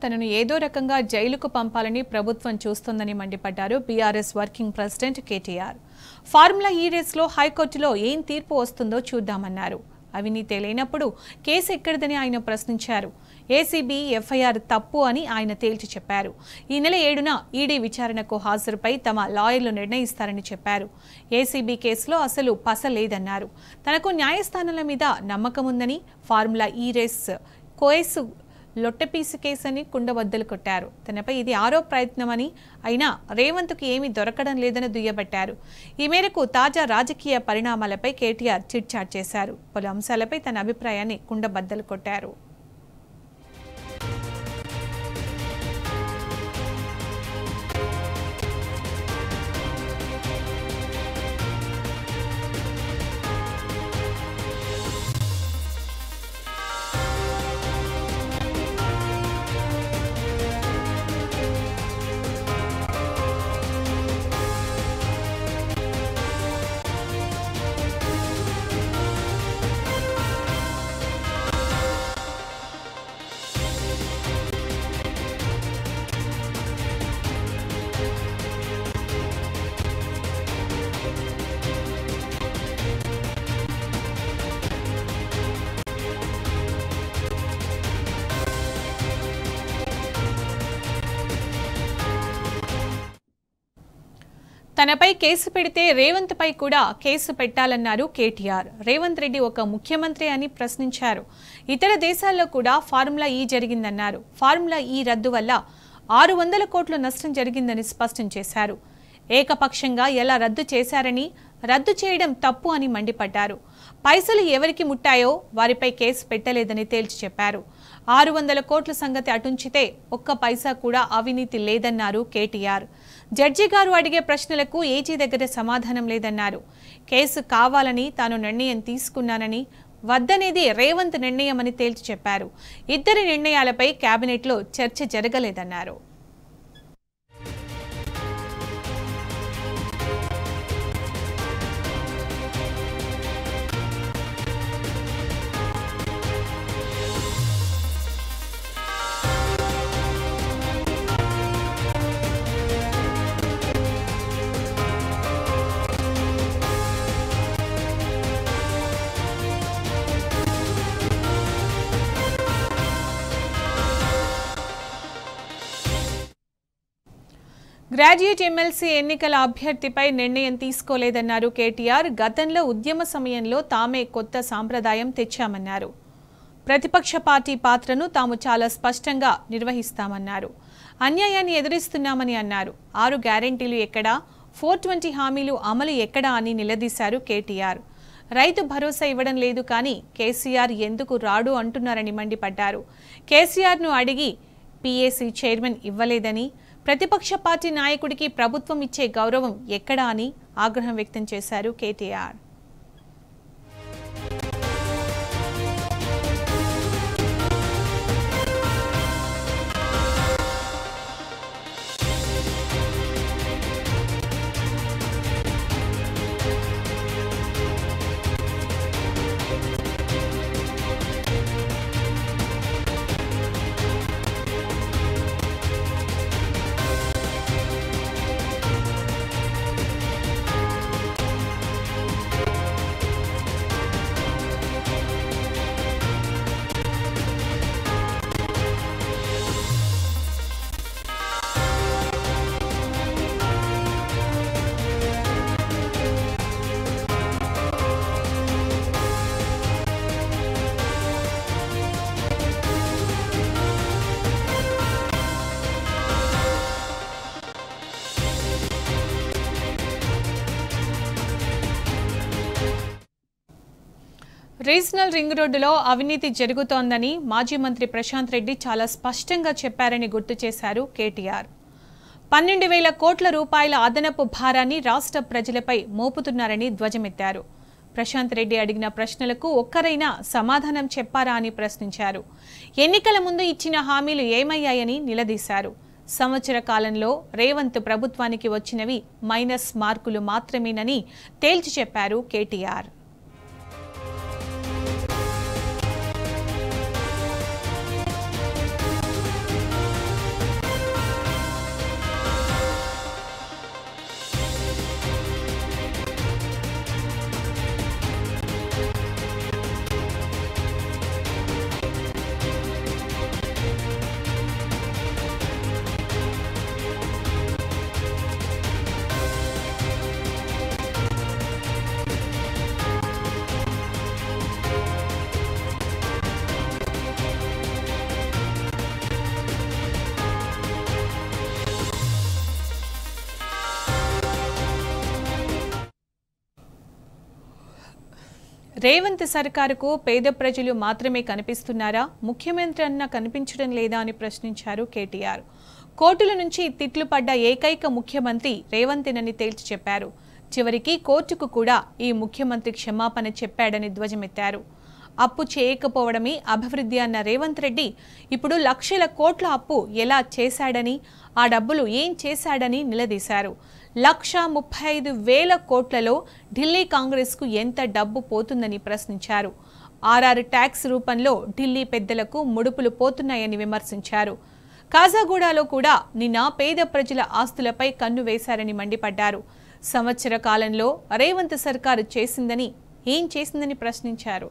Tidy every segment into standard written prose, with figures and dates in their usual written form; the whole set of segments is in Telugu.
తనను ఏదో రకంగా జైలుకు పంపాలని ప్రభుత్వం చూస్తోందని మండిపడ్డారు BRS working president KTR. Formula ఈ రేస్లో హైకోర్టులో ఏం తీర్పు వస్తుందో చూద్దామన్నారు. అవినీతి లేనప్పుడు కేసు ఎక్కడిదని ఆయన ప్రశ్నించారు. ఏసీబీ ఎఫ్ఐఆర్ తప్పు అని ఆయన తేల్చి చెప్పారు. ఈ నెల 7న ఈడీ విచారణకు హాజరుపై తమ లాయర్లు నిర్ణయిస్తారని చెప్పారు. ఏసీబీ కేసులో అసలు పస లేదన్నారు. తనకు న్యాయస్థానాల మీద నమ్మకం ఉందని, ఫార్ములా ఈ రేస్ కోయసు లొట్టపీసు కేసని కుండబద్దలు కొట్టారు. తనపై ఇది 6వ ప్రయత్నమని, అయినా రేవంత్కు ఏమీ దొరకడం లేదని దుయ్యబట్టారు. ఈ మేరకు తాజా రాజకీయ పరిణామాలపై కేటీఆర్ చిట్చాట్ చేశారు. పలు అంశాలపై తన అభిప్రాయాన్ని కుండబద్దలు కొట్టారు. తనపై కేసు పెడితే రేవంత్ పై కూడా కేసు పెట్టాలన్నారు కేటీఆర్. రేవంత్ రెడ్డి ఒక ముఖ్యమంత్రి అని ప్రశ్నించారు. ఇతర దేశాల్లో కూడా ఫార్ములా ఈ జరిగిందన్నారు. ఫార్ములా ఈ రద్దు వల్ల 600 కోట్ల నష్టం జరిగిందని స్పష్టం చేశారు. ఏకపక్షంగా ఎలా రద్దు చేశారని, రద్దు చేయడం తప్పు అని మండిపడ్డారు. పైసలు ఎవరికి ముట్టాయో వారిపై కేసు పెట్టలేదని తేల్చి చెప్పారు. 600 కోట్ల సంగతి అటుంచితే ఒక్క పైసా కూడా అవినీతి లేదన్నారు కేటీఆర్. జడ్జి గారు అడిగే ప్రశ్నలకు ఏజీ దగ్గర సమాధానం లేదన్నారు. కేసు కావాలని తాను నిర్ణయం తీసుకున్నానని, వద్దనేది రేవంత్ నిర్ణయమని తేల్చి చెప్పారు. ఇద్దరి నిర్ణయాలపై కేబినెట్లో చర్చ జరగలేదన్నారు. గ్రాడ్యుయేట్ ఎమ్మెల్సీ ఎన్నికల అభ్యర్థిపై నిర్ణయం తీసుకోలేదన్నారు కేటీఆర్. గతంలో ఉద్యమ సమయంలో తామే కొత్త సాంప్రదాయం తెచ్చామన్నారు. ప్రతిపక్ష పార్టీ పాత్రను తాము చాలా స్పష్టంగా నిర్వహిస్తామన్నారు. అన్యాయాన్ని ఎదురిస్తున్నామని అన్నారు. 6 గ్యారెంటీలు ఎక్కడా, 420 హామీలు అమలు ఎక్కడా అని నిలదీశారు కేటీఆర్. రైతు భరోసా ఇవ్వడం లేదు కానీ కేసీఆర్ ఎందుకు రాడు అంటున్నారని మండిపడ్డారు. కేసీఆర్ను అడిగి పీఏసీ చైర్మన్ ఇవ్వలేదని, ప్రతిపక్ష పార్టీ నాయకుడికి ప్రభుత్వం ఇచ్చే గౌరవం ఎక్కడా అని ఆగ్రహం వ్యక్తం చేశారు కేటీఆర్. రీజనల్ రింగ్ రోడ్డులో అవినీతి జరుగుతోందని మాజీ మంత్రి ప్రశాంత్ రెడ్డి చాలా స్పష్టంగా చెప్పారని గుర్తు చేశారు కేటీఆర్. 12,000 కోట్ల రూపాయల అదనపు భారాన్ని రాష్ట్ర ప్రజలపై మోపుతున్నారని ధ్వజమెత్తారు. ప్రశాంత్ రెడ్డి అడిగిన ప్రశ్నలకు ఒక్కరైనా సమాధానం చెప్పారా అని ప్రశ్నించారు. ఎన్నికల ముందు ఇచ్చిన హామీలు ఏమయ్యాయని నిలదీశారు. సంవత్సర కాలంలో రేవంత్ ప్రభుత్వానికి వచ్చినవి మైనస్ మార్కులు మాత్రమేనని తేల్చి చెప్పారు కేటీఆర్. రేవంత్ సర్కారుకు పేద ప్రజలు మాత్రమే కనిపిస్తున్నారా, ముఖ్యమంత్రి అన్న కనిపించడం లేదా అని ప్రశ్నించారు కేటీఆర్. కోర్టుల నుంచి తిట్లు పడ్డ ఏకైక ముఖ్యమంత్రి రేవంతేనని తేల్చి చెప్పారు. చివరికి కోర్టుకు కూడా ఈ ముఖ్యమంత్రి క్షమాపణ చెప్పాడని ధ్వజమెత్తారు. అప్పు చేయకపోవడమే అభివృద్ధి అన్న రేవంత్ రెడ్డి ఇప్పుడు లక్షల కోట్ల అప్పు ఎలా చేశాడని, ఆ డబ్బులు ఏం చేశాడని నిలదీశారు. 1,35,000 కోట్లలో ఢిల్లీ కాంగ్రెస్కు ఎంత డబ్బు పోతుందని ప్రశ్నించారు. ఆర్ఆర్ ట్యాక్స్ రూపంలో ఢిల్లీ పెద్దలకు ముడుపులు పోతున్నాయని విమర్శించారు. కాజాగూడలో కూడా నిన్న పేద ప్రజల ఆస్తులపై కన్ను వేశారని మండిపడ్డారు. సంవత్సర కాలంలో రేవంత్ సర్కారు ఏం చేసిందని ప్రశ్నించారు.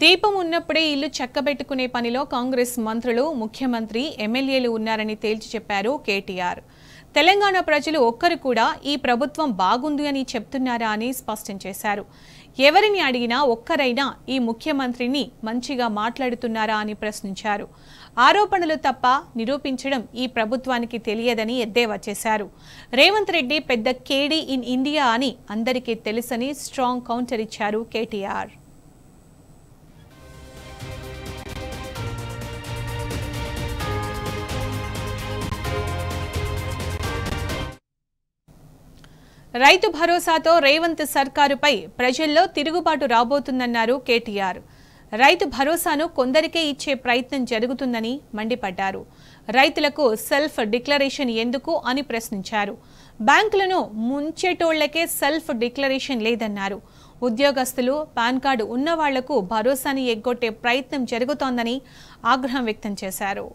దీపం ఉన్నప్పుడే ఇల్లు చక్కబెట్టుకునే పనిలో కాంగ్రెస్ మంత్రులు, ముఖ్యమంత్రి, ఎమ్మెల్యేలు ఉన్నారని తేల్చి చెప్పారు కేటీఆర్. తెలంగాణ ప్రజలు ఒక్కరు కూడా ఈ ప్రభుత్వం బాగుంది అని చెప్తున్నారా అని స్పష్టం చేశారు. ఎవరిని అడిగినా ఒక్కరైనా ఈ ముఖ్యమంత్రిని మంచిగా మాట్లాడుతున్నారా అని ప్రశ్నించారు. ఆరోపణలు తప్ప నిరూపించడం ఈ ప్రభుత్వానికి తెలియదని ఎద్దేవా చేశారు. రేవంత్ రెడ్డి పెద్ద కేడీ ఇన్ ఇండియా అని అందరికీ తెలుసని స్ట్రాంగ్ కౌంటర్ ఇచ్చారు కేటీఆర్. రైతు భరోసాతో రేవంత్ సర్కారుపై ప్రజల్లో తిరుగుబాటు రాబోతుందన్నారు కేటీఆర్. రైతు భరోసాను కొందరికే ఇచ్చే ప్రయత్నం జరుగుతుందని మండిపడ్డారు. రైతులకు సెల్ఫ్ డిక్లరేషన్ ఎందుకు అని ప్రశ్నించారు. బ్యాంకులను ముంచేటోళ్లకే సెల్ఫ్ డిక్లరేషన్ లేదన్నారు. ఉద్యోగస్తులు, పాన్ కార్డు ఉన్న వాళ్లకు భరోసాని ఎగ్గొట్టే ప్రయత్నం జరుగుతోందని ఆగ్రహం వ్యక్తం చేశారు.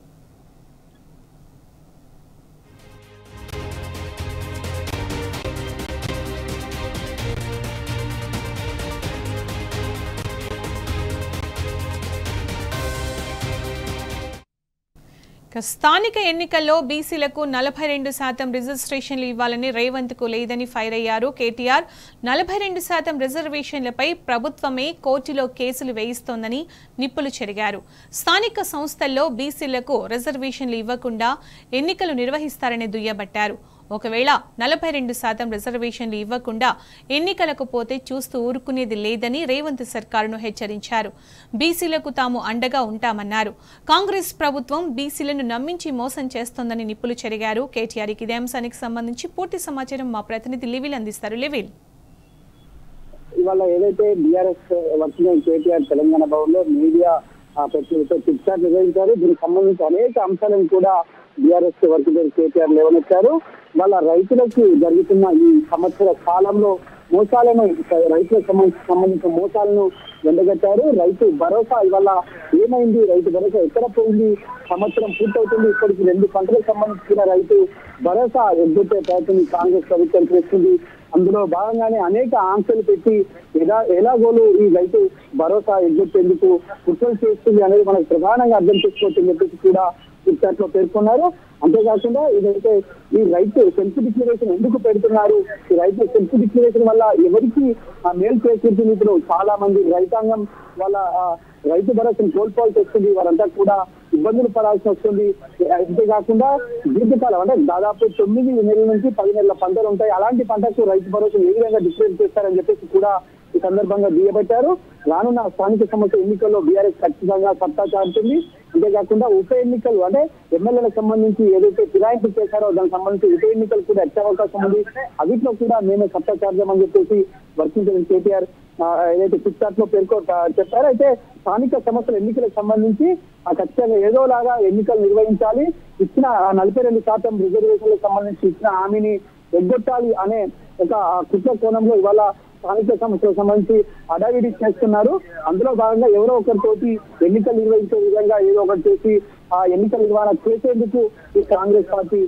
స్థానిక ఎన్నికల్లో బీసీలకు 42% రిజర్వేషన్లు ఇవ్వాలని రేవంత్కు లేదని ఫైర్ అయ్యారు కేటీఆర్. 42% రిజర్వేషన్లపై ప్రభుత్వమే కోర్టులో కేసులు వేయిస్తోందని నిప్పులు చెరిగారు. స్థానిక సంస్థల్లో బీసీలకు రిజర్వేషన్లు ఇవ్వకుండా ఎన్నికలు నిర్వహిస్తారని దుయ్యబట్టారు. ఒకవేళ 42% రిజర్వేషన్లు ఇవ్వకుండా ఎన్నికలకు పోతే చూస్తూ ఊరుకునేది లేదని రేవంత్ సర్కారును హెచ్చరించారు. బీసీలకు తాము అండగా ఉంటామన్నారు. కాంగ్రెస్ ప్రభుత్వం బీసీలను నమ్మించి మోసం చేస్తోందని నిప్పులు చెరిగారు కేటీఆర్. ఇదే అంశానికి సంబంధించి పూర్తి సమాచారం మా ప్రతినిధి లివిల్ అందిస్తారు. లివిల్, ఇవాళ ఏదైతే బీఆర్ఎస్ వచ్చిన కేటీఆర్ తెలంగాణ భవన్ లో మీడియా చిట్చాట్ నిర్వహించారు. దీనికి సంబంధించి అనేక అంశాలను కూడా బీఆర్ఎస్ వర్కింగ్ కేటీఆర్ లేవనెత్తారు. వాళ్ళ రైతులకు జరుగుతున్న ఈ సంవత్సర కాలంలో మోసాలను, రైతులకు సంబంధించిన మోసాలను ఎండగట్టారు. రైతు భరోసా ఇవాళ ఏమైంది, రైతు భరోసా ఎక్కడ పోయింది, సంవత్సరం పూర్తవుతుంది, ఇప్పటికి 2 పంటలకు సంబంధించిన రైతు భరోసా ఎగ్గొట్టే ప్రయత్నం కాంగ్రెస్ ప్రభుత్వం చేస్తుంది. అందులో భాగంగానే అనేక ఆంక్షలు పెట్టి ఎలాగోలు ఈ రైతు భరోసా ఎగ్గొట్టేందుకు కుట్రలు చేస్తుంది అనేది మనకు ప్రధానంగా అర్థం చేసుకోవచ్చని చెప్పేసి కూడా లో పేర్కొన్నారు. అంతేకాకుండా ఇదైతే ఈ రైతు సెల్ఫ్ డిక్లరేషన్ ఎందుకు పెడుతున్నారు, ఈ రైతు సెల్ఫ్ డిక్లరేషన్ వల్ల ఎవరికి మేలు చేకూరుతుంది, ఇప్పుడు చాలా మంది రైతాంగం వాళ్ళ రైతు భరోసాను కోల్పోవాల్సి వస్తుంది, వారంతా కూడా ఇబ్బందులు పడాల్సి వస్తుంది. అంతేకాకుండా దీర్ఘకాలం అంటే దాదాపు 9 నెలల నుంచి 10 నెలల పంటలు ఉంటాయి. అలాంటి పంటకు రైతు భరోసా ఏ విధంగా డిక్లేర్ చేస్తారని చెప్పేసి కూడా ఈ సందర్భంగా దుయ్యబట్టారు. రానున్న స్థానిక సంస్థ ఎన్నికల్లో బీఆర్ఎస్ ఖచ్చితంగా సత్తా చాటుతుంది. అంతేకాకుండా ఉప ఎన్నికలు అంటే ఎమ్మెల్యేలకు సంబంధించి ఏదైతే ఫిరాయింపు చేశారో దానికి సంబంధించి ఉప ఎన్నికలు కూడా వచ్చే అవకాశం ఉంది. అవిట్లో కూడా మేమే సత్తా చాటుదామని చెప్పేసి వర్కింగ్ కేటీఆర్ ఏదైతే చిట్చాట్ లో చెప్పారో, అయితే స్థానిక సంస్థల ఎన్నికలకు సంబంధించి ఖచ్చితంగా ఏదోలాగా ఎన్నికలు నిర్వహించాలి, ఇచ్చిన 42% రిజర్వేషన్లకు సంబంధించి ఇచ్చిన హామీని ఎగ్గొట్టాలి అనే ఒక కుట్ర కోణంలో ఇవాళ స్థానిక సమస్యలకు సంబంధించి అడావిడి చేస్తున్నారు. అందులో భాగంగా ఎవరో ఒకరితోటి ఎన్నికలు నిర్వహించే విధంగా ఏదో ఒకటి చేసి ఆ ఎన్నికల నిర్వహణ చేసేందుకు ఈ కాంగ్రెస్ పార్టీ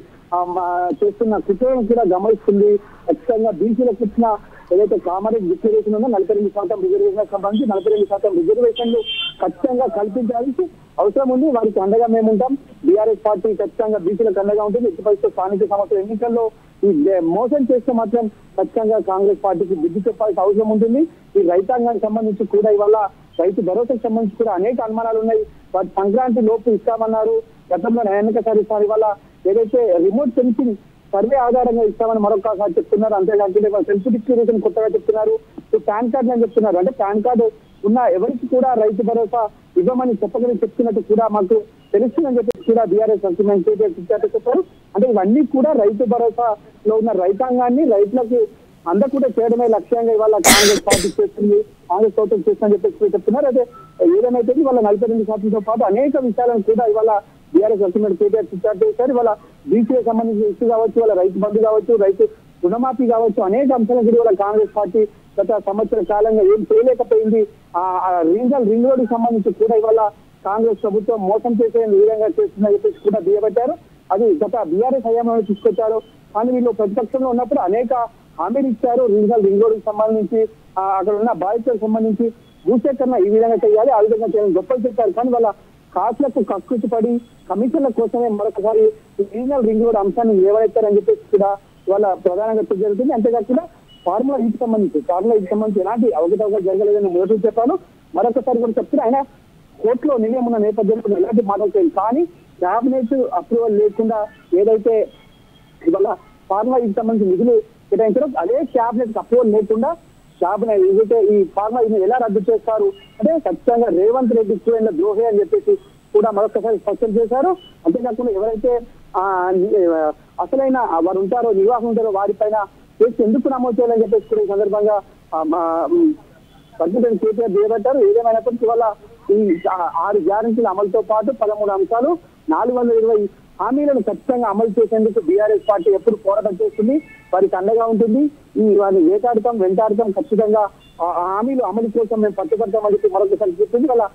చేస్తున్న కుట్రలను కూడా గమనిస్తుంది. ఖచ్చితంగా బీసీలకు ఇచ్చిన ఏదైతే కామారెడ్డి డిక్లరేషన్ ఉందో 42% రిజర్వేషన్ సంబంధించి 42% రిజర్వేషన్లు ఖచ్చితంగా కల్పించాల్సి అవసరం ఉంది. వారికి అండగా మేము ఉంటాం. బీఆర్ఎస్ పార్టీ ఖచ్చితంగా బీసీలకు అండగా ఉంటుంది. ఎట్టి పరిస్థితుల్లో స్థానిక సంస్థల ఎన్నికల్లో ఈ మోసం చేస్తే మాత్రం ఖచ్చితంగా కాంగ్రెస్ పార్టీకి బుద్ధి చెప్పాల్సిన అవసరం ఉంటుంది. ఈ రైతాంగానికి సంబంధించి కూడా ఇవాళ రైతు భరోసాకు సంబంధించి కూడా అనేక అనుమానాలు ఉన్నాయి. వాటి సంక్రాంతి లోపు ఇస్తామన్నారు. గతంలో న్యాయానిక సారి వల్ల ఏదైతే రిమోట్ సెన్సింగ్ సర్వే ఆధారంగా ఇస్తామని మరొకసారి చెప్తున్నారు. అంతేకాకుండా సెల్ఫ్ డిక్లరేషన్ కొత్తగా చెప్తున్నారు. పాన్ కార్డు అని చెప్తున్నారు. అంటే పాన్ కార్డు ఉన్న ఎవరికి కూడా రైతు భరోసా ఇవ్వమని చెప్తున్నట్టు కూడా మాకు తెలుస్తుందని చెప్పి కూడా బీఆర్ఎస్ చెప్పారు. అంటే ఇవన్నీ కూడా రైతు భరోసాలో ఉన్న రైతాంగాన్ని రైతులకు అందకుండా చేయడమే లక్ష్యంగా ఇవాళ కాంగ్రెస్ పార్టీ చేస్తుంది, కాంగ్రెస్ ప్రభుత్వం చేస్తుందని చెప్పి చెప్తున్నారు. అదే ఏదైతే ఇవాళ 42%తో పాటు అనేక విషయాలను కూడా ఇవాళ బీఆర్ఎస్ అసెంబ్లీ కేటీఆర్ చిట్చాట్ చేశారు. ఇవాళ బీసీకి సంబంధించిన ఇష్యూ కావచ్చు, వాళ్ళ రైతు బంధు కావచ్చు, రైతు రుణమాఫీ కావచ్చు, అనేక అంశాలను కూడా ఇవాళ కాంగ్రెస్ పార్టీ గత సంవత్సర కాలంగా ఏం చేయలేకపోయింది. ఆ రీజనల్ రింగ్ రోడ్డుకి సంబంధించి కూడా ఇవాళ కాంగ్రెస్ ప్రభుత్వం మోసం చేసే విధంగా చేస్తుందని చెప్పేసి కూడా దుయ్యబట్టారు. అది గత బీఆర్ఎస్ హయాంలో తీసుకొచ్చారు. కానీ వీళ్ళు ప్రతిపక్షంలో ఉన్నప్పుడు అనేక హామీలు ఇచ్చారు. రీజనల్ రింగ్ రోడ్డుకి సంబంధించి అక్కడ ఉన్న బాధితులకు సంబంధించి భూసేకరణ ఈ విధంగా చేయాలి, ఆ విధంగా చేయాలని గొప్పలు చెప్పారు. కానీ వాళ్ళ కాసులకు కక్కుర్తి పడి కమిషన్ల కోసమే మరొకసారి రీజనల్ రింగ్ రోడ్ అంశాన్ని లేవనెత్తారని చెప్పేసి కూడా వాళ్ళ ప్రధానంగా జరుగుతుంది. అంతేకాకుండా ఫార్ములా ఈకి సంబంధించి ఎలాంటి అవకతవకలు జరగలేదని మొదటి చెప్పాను. మరొకసారి కూడా చెప్తున్నా, ఆయన కోర్టులో నిలయం ఉన్న నేపథ్యంలో ఎలాంటి మాటలు కానీ క్యాబినెట్ అప్రూవల్ లేకుండా ఏదైతే ఇవాళ ఫార్ములా ఈకి సంబంధించి నిధులు కేటాయించారో అదే క్యాబినెట్ అప్రూవల్ లేకుండా క్యాబినెట్ ఏదైతే ఈ ఫార్ములా ఎలా రద్దు చేస్తారు అంటే ఖచ్చితంగా రేవంత్ రెడ్డి ద్రోహి అని చెప్పేసి కూడా మరొకసారి స్పష్టం చేశారు. అంతేకాకుండా ఎవరైతే అసలైన వారు ఉంటారో నిర్వాహకులు ఉంటారో వారిపైన కేసు ఎందుకు నమోదు చేయాలని చెప్పేసి కూడా ఈ సందర్భంగా ప్రజెంట్ కేటీఆర్ చేయబట్టారు. ఏదేమైనప్పటికీ వల్ల ఈ 6 గ్యారెంటీల అమలుతో పాటు 13 అంశాలు 420 హామీలను ఖచ్చితంగా అమలు చేసేందుకు బీఆర్ఎస్ పార్టీ ఎప్పుడు పోరాటం చేస్తుంది, వారికి అండగా ఉంటుంది. ఈ వారిని వెంటాడతాం ఖచ్చితంగా హామీలు అమలు కోసం మేము పట్టుబడతామని చెప్పి మరొకసారి చెప్తుంది. వాళ్ళ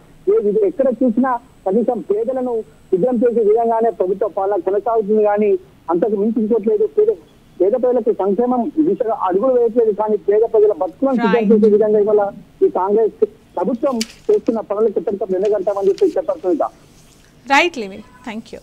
ఎక్కడ చూసినా కనీసం పేదలను సిద్ధం చేసే విధంగానే ప్రభుత్వ పాలన కొనసాగుతుంది. కానీ అంతకు మించుకోవట్లేదు. పేద ప్రజలకు సంక్షేమం దిశగా అడుగులు వేయట్లేదు. కానీ పేద ప్రజల బతుకులను సిద్ధం చేసే విధంగా ఇవాళ ఈ కాంగ్రెస్ ప్రభుత్వం చేస్తున్న పనులకు ఎప్పటికప్పుడు ఎండగడతామని చెప్పి చెప్పాల్సిందిగా. రైట్ లివిన్, థ్యాంక్ యూ.